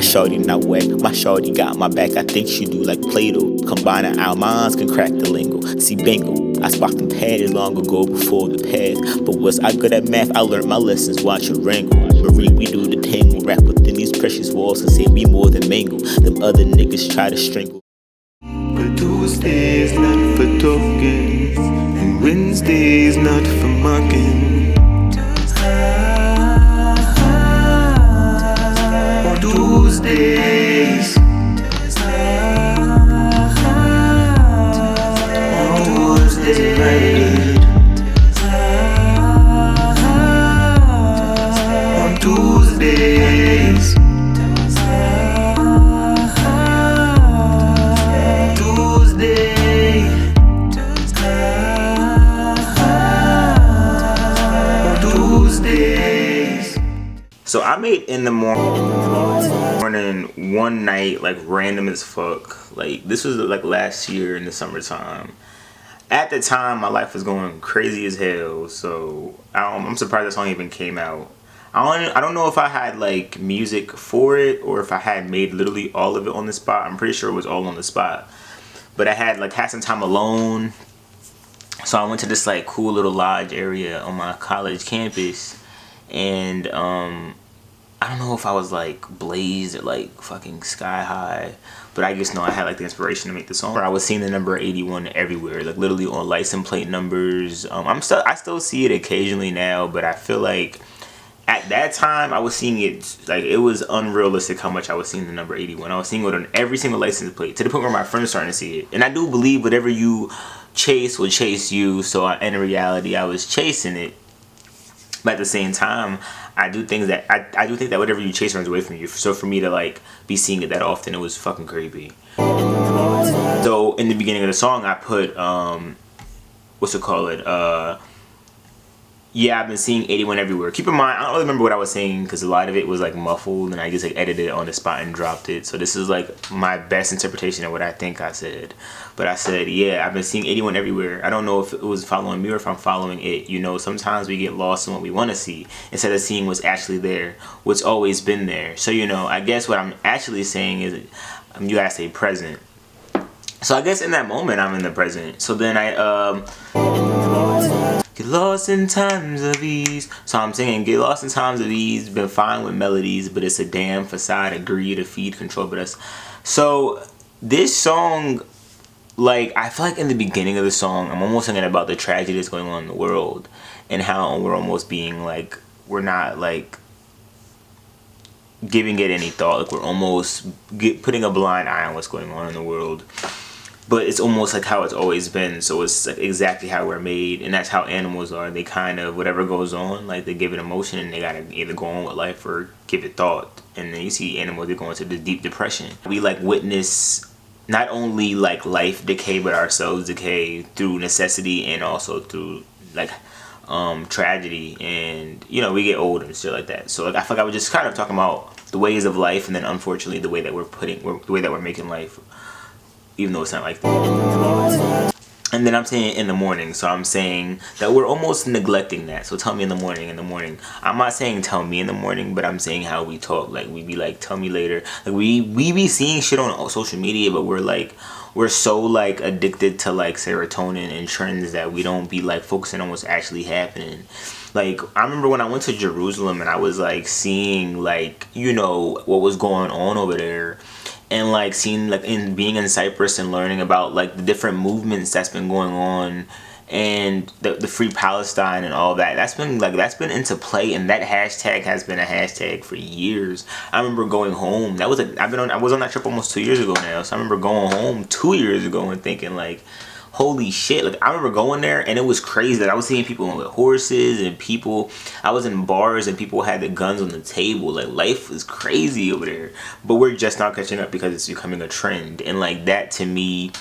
shorty not whack, my shorty got my back. I think she do like Play-Doh. Combining our minds can crack the lingo. See bingo, I sparked them patties long ago before the past. But was I good at math? I learned my lessons watching Rango. Marie, we do the tangle, rap within these precious walls and say we more than mangle. Them other niggas try to strangle. But Tuesdays not for talking, and Wednesdays not for mocking. On Tuesdays, on Tuesdays. So I made In the Morning one night, like random as fuck. Like this was like last year in the summertime. At the time, my life was going crazy as hell. So I'm surprised that song even came out. I don't know if I had like music for it or if I had made literally all of it on the spot. I'm pretty sure it was all on the spot. But I had some time alone. So I went to this like cool little lodge area on my college campus. And I don't know if I was like blazed at like fucking sky high, but I just know I had like the inspiration to make the song. I was seeing the number 81 everywhere, like literally on license plate numbers. I still see it occasionally now, but I feel like at that time I was seeing it like it was unrealistic how much I was seeing the number 81. I was seeing it on every single license plate to the point where my friends starting to see it. And I do believe whatever you chase will chase you. So in reality, I was chasing it. But at the same time, I do think that whatever you chase runs away from you. So for me to like be seeing it that often, it was fucking creepy. So in the beginning of the song, I put yeah, I've been seeing 81 everywhere. Keep in mind, I don't really remember what I was saying because a lot of it was like muffled and I just like edited it on the spot and dropped it. So this is like my best interpretation of what I think I said. But I said, yeah, I've been seeing 81 everywhere. I don't know if it was following me or if I'm following it. You know, sometimes we get lost in what we want to see instead of seeing what's actually there, what's always been there. So, you know, I guess what I'm actually saying is you gotta say present. So I guess in that moment, I'm in the present. So then get lost in times of ease. So I'm singing, get lost in times of ease. Been fine with melodies, but it's a damn facade. Agree to feed, control, but us. So this song, like, I feel like in the beginning of the song, I'm almost singing about the tragedy that's going on in the world and how we're almost being like, we're not like giving it any thought. Like we're almost putting a blind eye on what's going on in the world. But it's almost like how it's always been. So it's like exactly how we're made. And that's how animals are. They kind of, whatever goes on, like they give it emotion and they gotta either go on with life or give it thought. And then you see animals, they go into the deep depression. We like witness not only like life decay, but ourselves decay through necessity and also through like tragedy. And you know, we get older and shit like that. So like I feel like I was just kind of talking about the ways of life, and then unfortunately the way that we're making life, even though it's not like that. And then I'm saying in the morning, so I'm saying that we're almost neglecting that. So tell me in the morning. I'm not saying tell me in the morning, but I'm saying how we talk. Like we be like, tell me later. Like we be seeing shit on social media, but we're so like addicted to like serotonin and trends that we don't be like focusing on what's actually happening. Like I remember when I went to Jerusalem and I was like seeing like, you know, what was going on over there. And like seeing like being in Cyprus and learning about like the different movements that's been going on and the Free Palestine and all that. That's been into play, and that hashtag has been a hashtag for years. I remember going home. I was on that trip almost 2 years ago now. So I remember going home 2 years ago and thinking like, holy shit. Like I remember going there and it was crazy that I was seeing people with horses and people, I was in bars and people had the guns on the table. Like life was crazy over there, but we're just not catching up because it's becoming a trend. And like that to me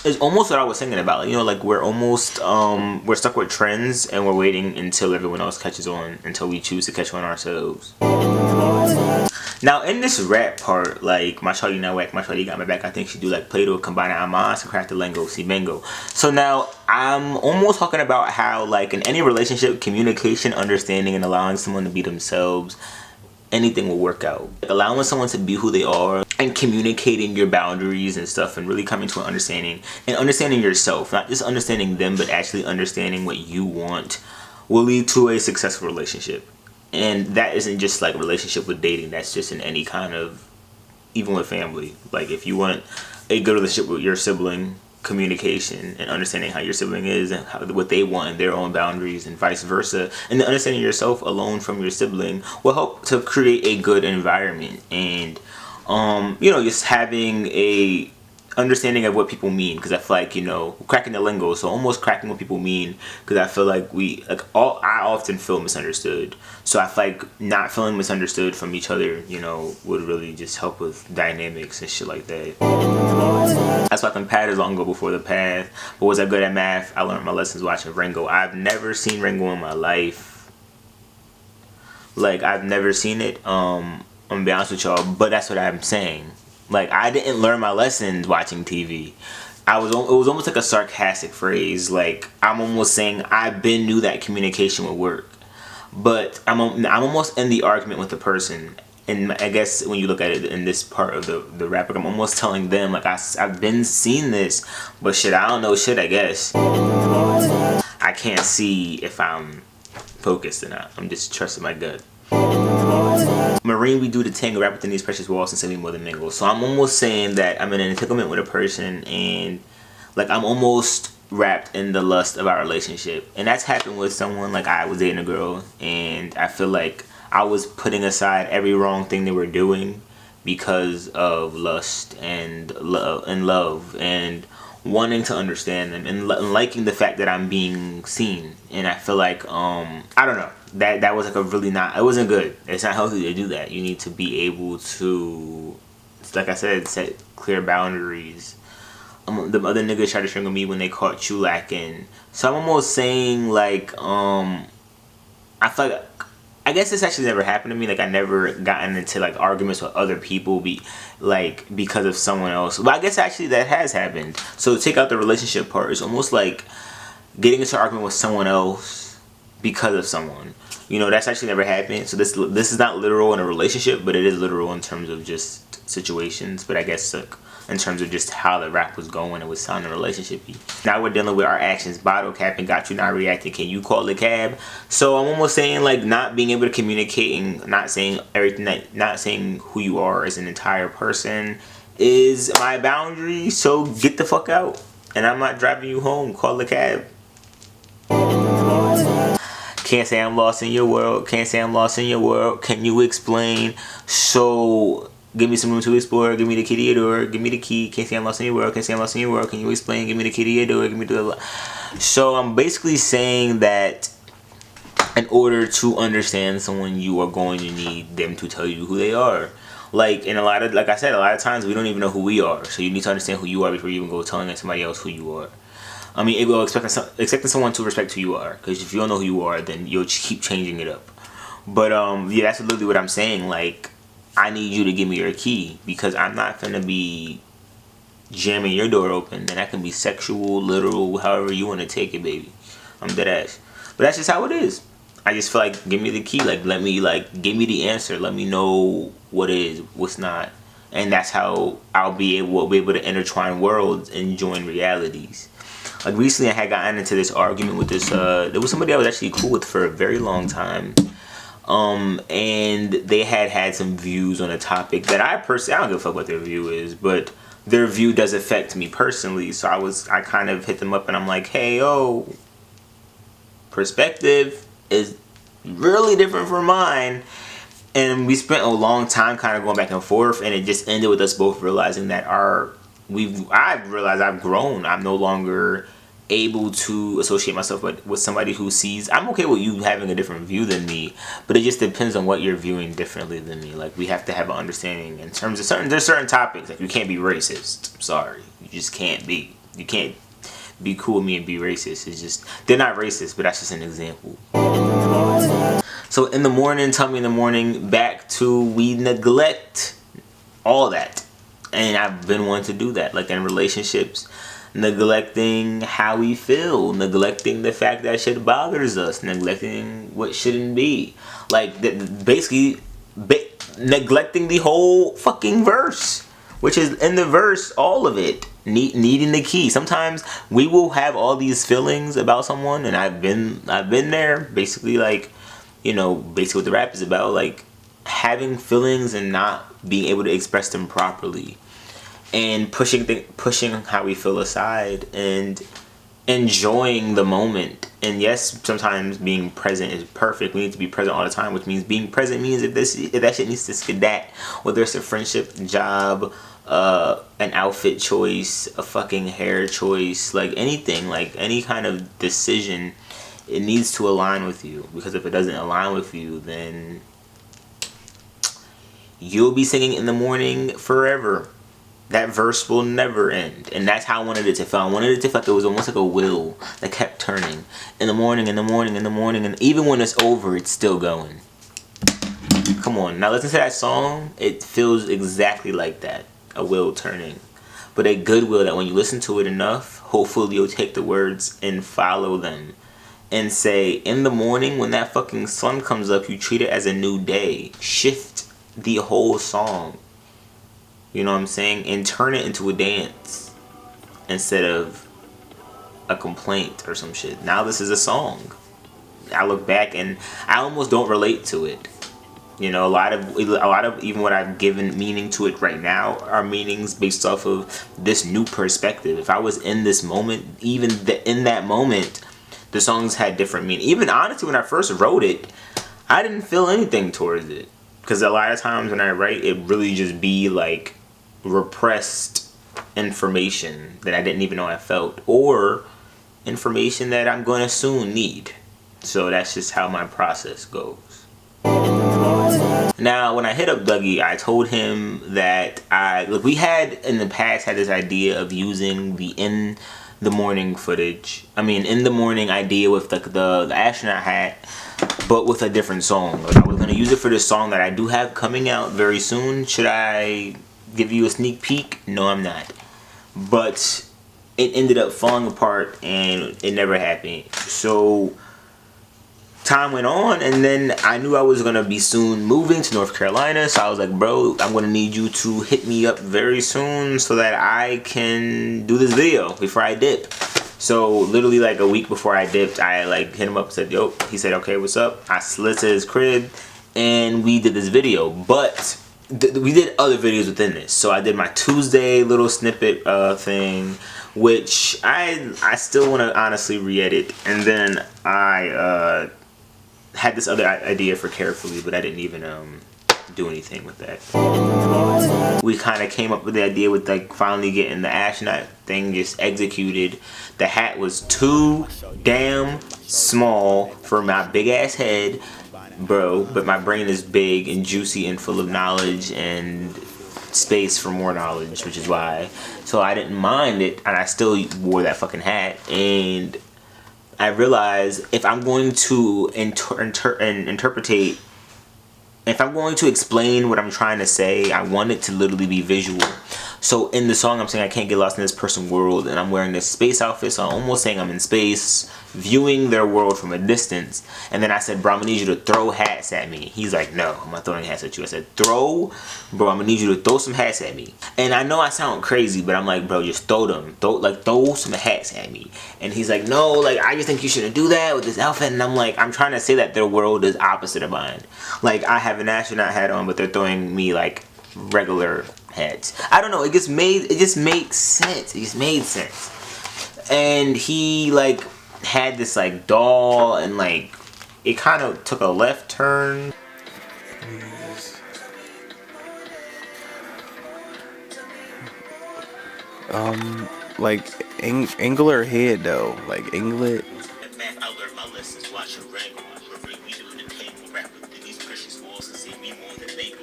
is almost what I was thinking about. Like, you know, like we're almost we're stuck with trends and we're waiting until everyone else catches on, until we choose to catch on ourselves. Now in this rap part, like my shawty not whack, my shawty got my back, I think she do like Play-Doh, combine our minds to crack the lingo, see bingo. So now I'm almost talking about how like in any relationship, communication, understanding, and allowing someone to be themselves anything will work out. Like, allowing someone to be who they are and communicating your boundaries and stuff and really coming to an understanding and understanding yourself, not just understanding them, but actually understanding what you want, will lead to a successful relationship. And that isn't just like a relationship with dating, that's just in any kind of, even with family. Like if you want a good relationship with your sibling, communication and understanding how your sibling is and what they want and their own boundaries and vice versa, and then understanding yourself alone from your sibling will help to create a good environment. And just having a understanding of what people mean, because I feel like cracking the lingo, so almost cracking what people mean, because I feel like I often feel misunderstood, so I feel like not feeling misunderstood from each other would really just help with dynamics and shit like that. That's why Path is long ago before the path. But was I good at math? I learned my lessons watching Ringo. I've never seen Ringo in my life. Like I've never seen it. I'm gonna be honest with y'all, but that's what I'm saying. Like I didn't learn my lessons watching TV. It was almost like a sarcastic phrase. Like I'm almost saying knew that communication would work, but I'm almost in the argument with the person. And I guess when you look at it in this part of the rap, I'm almost telling them like I've been seeing this, but shit, I don't know shit. I guess I can't see if I'm focused or not. I'm just trusting my gut. Marine, we do the tango, rap within these precious walls and send me more than mingle. So I'm almost saying that I'm in an entanglement with a person, and like I'm almost wrapped in the lust of our relationship. And that's happened with someone. Like I was dating a girl, and I feel like I was putting aside every wrong thing they were doing because of lust and love and wanting to understand them and liking the fact that I'm being seen. And I feel like I don't know, that was like a really it wasn't good. It's not healthy to do that. You need to be able to, like I said, set clear boundaries. The other niggas tried to strangle me when they caught you lacking. So I'm almost saying like I feel like, I guess this actually never happened to me. Like I never gotten into like arguments with other people because of someone else. But I guess actually that has happened. So to take out the relationship part, it's almost like getting into an argument with someone else because of someone. That's actually never happened. So this is not literal in a relationship, but it is literal in terms of just situations. But I guess like in terms of just how the rap was going, it was sounding relationship-y. Now we're dealing with our actions. Bottle capping, got you not reacting. Can you call the cab? So I'm almost saying like not being able to communicate and not saying not saying who you are as an entire person is my boundary. So get the fuck out. And I'm not driving you home. Call the cab. Can't say I'm lost in your world. Can't say I'm lost in your world. Can you explain? So give me some room to explore. Give me the key to your door. Give me the key. Can't say I'm lost in your world. Can't say I'm lost in your world. Can you explain? Give me the key to your door. Give me the... So I'm basically saying that in order to understand someone, you are going to need them to tell you who they are. Like I said, a lot of times we don't even know who we are. So you need to understand who you are before you even go telling somebody else who you are. I mean, it will expecting someone to respect who you are. Because if you don't know who you are, then you'll keep changing it up. But yeah, that's literally what I'm saying. Like, I need you to give me your key, because I'm not gonna be jamming your door open. And that can be sexual, literal, however you want to take it, baby. I'm dead ass. But that's just how it is. I just feel like, give me the key. Like, give me the answer. Let me know what is, what's not. And that's how I'll be able to intertwine worlds and join realities. Like, recently I had gotten into this argument with this, there was somebody I was actually cool with for a very long time. And they had some views on a topic that I don't give a fuck what their view is, but their view does affect me personally. So I kind of hit them up and I'm like, hey, yo, perspective is really different from mine. And we spent a long time kind of going back and forth, and it just ended with us both realizing that I've realized I've grown. I'm no longer able to associate myself with somebody who sees. I'm okay with you having a different view than me, but it just depends on what you're viewing differently than me. Like, we have to have an understanding in terms of there's certain topics. Like, you can't be racist. I'm sorry, you just can't be. You can't be cool with me and be racist. It's just, they're not racist, but that's just an example. So in the morning, tell me in the morning, back to we neglect all that. And I've been wanting to do that, like in relationships, neglecting how we feel, neglecting the fact that shit bothers us, neglecting what shouldn't be. Like, basically, neglecting the whole fucking verse, which is in the verse, all of it. Needing the key. Sometimes we will have all these feelings about someone, and I've been there. Basically, like, you know, basically what the rap is about, like having feelings and not being able to express them properly, and pushing how we feel aside and enjoying the moment. And yes, sometimes being present is perfect. We need to be present all the time, which means being present means if that shit needs to skedat, whether it's a friendship, job, an outfit choice, a fucking hair choice, like anything, like any kind of decision, it needs to align with you. Because if it doesn't align with you, then you'll be singing in the morning forever. That verse will never end. And that's how I wanted it to feel. I wanted it to feel like it was almost like a wheel that kept turning. In the morning, in the morning, in the morning. And even when it's over, it's still going. Come on. Now listen to that song. It feels exactly like that. A wheel turning. But a good wheel that when you listen to it enough, hopefully you'll take the words and follow them. And say, in the morning when that fucking sun comes up, you treat it as a new day. Shift the whole song. You know what I'm saying? And turn it into a dance instead of a complaint or some shit. Now this is a song. I look back and I almost don't relate to it. You know, a lot of even what I've given meaning to it right now are meanings based off of this new perspective. If I was in this moment, even in that moment, the songs had different meaning. Even honestly, when I first wrote it, I didn't feel anything towards it. Because a lot of times when I write, it really just be like repressed information that I didn't even know I felt, or information that I'm going to soon need. So that's just how my process goes. Now, when I hit up Dougie, I told him that we had in the past had this idea of using the in the morning idea with the astronaut hat, but with a different song. Like, I was going to use it for this song that I do have coming out very soon. Should I give you a sneak peek? No, I'm not. But it ended up falling apart and it never happened. So time went on, and then I knew I was going to be soon moving to North Carolina. So I was like, bro, I'm going to need you to hit me up very soon so that I can do this video before I dip. So literally like a week before I dipped, I like hit him up and said, yo. He said, okay, what's up? I slid to his crib and we did this video. But we did other videos within this. So I did my Tuesday little snippet thing, which I still want to honestly re-edit. And then I had this other idea for Carefully, but I didn't even do anything with that. We kind of came up with the idea with like finally getting the astronaut thing just executed. The hat was too damn small for my big ass head, bro, but my brain is big and juicy and full of knowledge and space for more knowledge, which is why. So I didn't mind it, and I still wore that fucking hat. And I realized if I'm going to interpretate, if I'm going to explain what I'm trying to say, I want it to literally be visual. So in the song, I'm saying I can't get lost in this person's world, and I'm wearing this space outfit, so I'm almost saying I'm in space, viewing their world from a distance. And then I said, bro, I'm gonna need you to throw hats at me. He's like, no, I'm not throwing hats at you. I said, bro, I'm gonna need you to throw some hats at me. And I know I sound crazy, but I'm like, bro, just throw them. Throw some hats at me. And he's like, no, like, I just think you shouldn't do that with this outfit. And I'm like, I'm trying to say that their world is opposite of mine. Like, I have an astronaut hat on, but they're throwing me like regular hats. I don't know, it just makes sense. It just made sense. And he like had this like doll, and like it kind of took a left turn. Like angular head though, like anglet. I learned my lessons watching Rango. We do the pain rap in these precious walls and see me more than they do.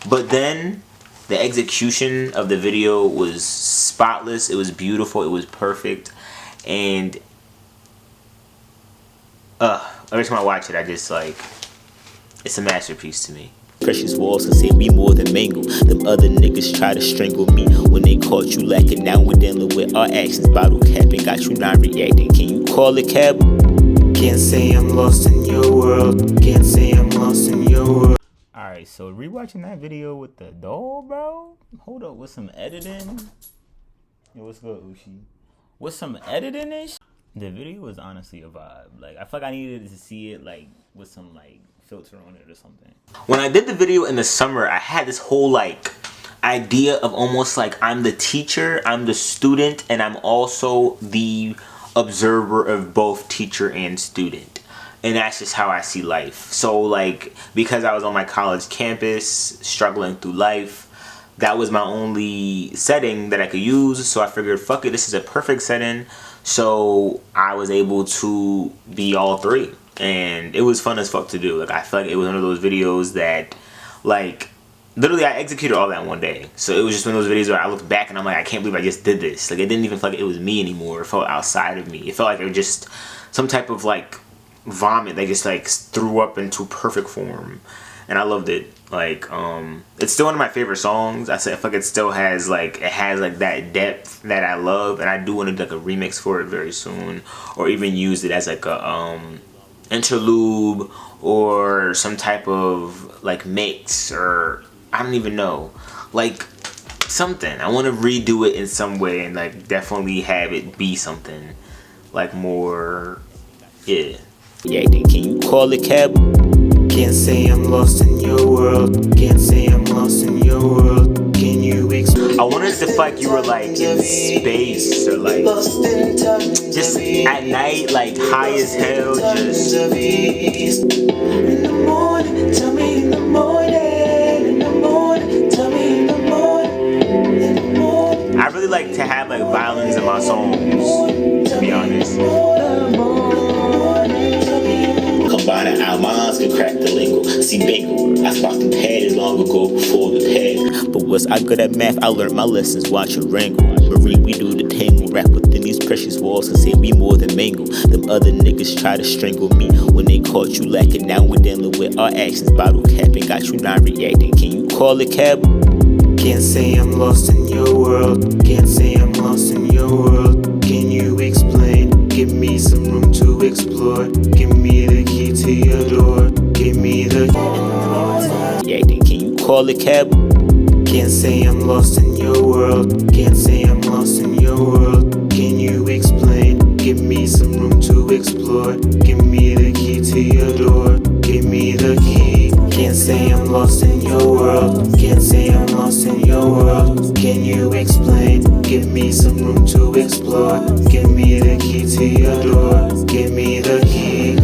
But then the execution of the video was spotless. It was beautiful. It was perfect. And every time I watch it, I just like, it's a masterpiece to me. precious walls and say we more than mingle. Them other niggas try to strangle me when they caught you lacking. Now we're dealing with our actions, bottle capping, got you not reacting. Can you call it cab? Can't say I'm lost in your world. Can't say I'm lost in your world. Alright, so rewatching that video with the doll, bro. Hold up, with some editing. Yo, what's good, Uchi? With some editing and shit. The video was honestly a vibe. Like, I feel like I needed to see it, like, with some, like, filter on it or something. When I did the video in the summer, I had this whole, like, idea of almost like I'm the teacher, I'm the student, and I'm also the observer of both teacher and student. And that's just how I see life. So, like, because I was on my college campus, struggling through life, that was my only setting that I could use. So I figured, fuck it, this is a perfect setting. So I was able to be all three. And it was fun as fuck to do. Like, I feel like it was one of those videos that, like, literally I executed all that in one day. So it was just one of those videos where I looked back and I'm like, I can't believe I just did this. Like, it didn't even feel like it was me anymore. It felt outside of me. It felt like it was just some type of, like, vomit that just, like, threw up into perfect form. And I loved it. Like, it's still one of my favorite songs. I feel like it still has, like, that depth that I love. And I do want to do, like, a remix for it very soon. Or even use it as, like, a, interlude or some type of, like, mix, or I don't even know, like, something. I want to redo it in some way and, like, definitely have it be something, like, more, yeah. Yeah, can you call it cab? Can't say I'm lost in your world. Can't say I'm lost in your world. Can you explain? I wanted to feel like you were, like, in space, or, like, just at night, like, high as hell, just. In the morning, tell me in the morning. In the morning, tell me in the morning. In the morning. I really like to have, like, violins in my songs, to be honest. Combining our minds can crack the lingo. See, bingo, I sparked the pad long ago before the pad. But was I good at math? I learned my lessons watching Rango. Marie, we do the tangle, rap within these precious walls and say we more than mingle. Them other niggas try to strangle me when they caught you lacking. Now we're dealing with our actions, bottle capping, got you not reacting. Can you call it cab? Can't say I'm lost in your world. Can't say I'm lost in your world. Can you explain? Give me some room to explore. Give me the key to your door. Give me the. Yeah, can you call it cab? Can't say I'm lost in your world. Can't say I'm lost in your world. Can you explain? Give me some room to explore. Give me the key to your door. Give me the key. Can't say I'm lost in your world. Can't say I'm lost in your world. Can you explain? Give me some room to explore. Give me the key to your door. Give me the key.